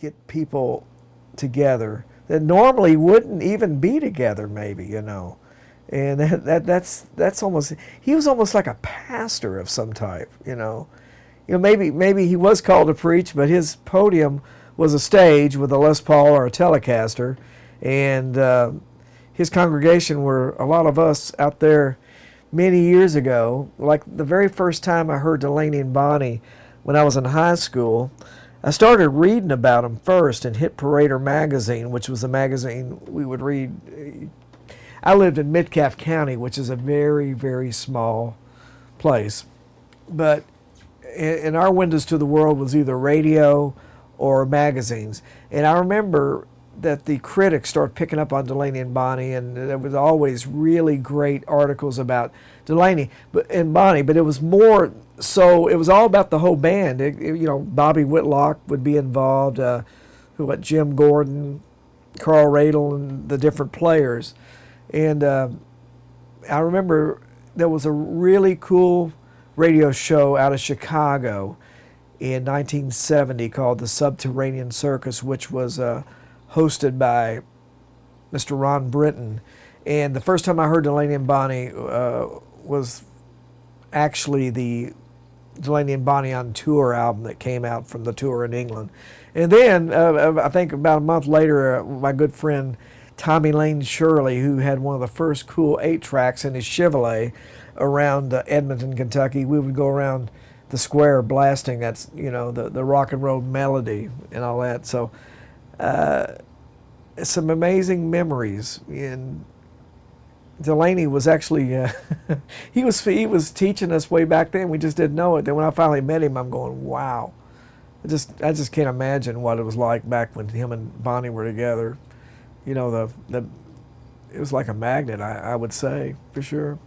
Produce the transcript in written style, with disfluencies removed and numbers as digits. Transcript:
get people together that normally wouldn't even be together, maybe, you know. And that's almost, he was almost like a pastor of some type, you know. You know, maybe he was called to preach, but his podium was a stage with a Les Paul or a Telecaster, and his congregation were a lot of us out there many years ago. Like the very first time I heard Delaney and Bonnie when I was in high school, I started reading about them first in Hit Parader magazine, which was a magazine we would read. I lived in Metcalfe County, which is a very, very small place. But in our windows to the world was either radio or magazines. And I remember that the critics started picking up on Delaney and Bonnie, and there was always really great articles about Delaney and Bonnie, but it was more so, it was all about the whole band. You know, Bobby Whitlock would be involved, Jim Gordon, Carl Radle, and the different players. And I remember there was a really cool radio show out of Chicago in 1970 called The Subterranean Circus, which was hosted by Mr. Ron Britton. And the first time I heard Delaney and Bonnie was actually the Delaney and Bonnie on Tour album that came out from the tour in England. And then I think about a month later, my good friend Tommy Lane Shirley, who had one of the first cool 8-tracks in his Chevrolet around Edmonton, Kentucky, we would go around the square blasting that's, you know, the rock and roll melody and all that. So some amazing memories. And Delaney was actually he was teaching us way back then. We just didn't know it. Then when I finally met him, I'm going, wow. I just can't imagine what it was like back when him and Bonnie were together. You know, it was like a magnet, I would say, for sure.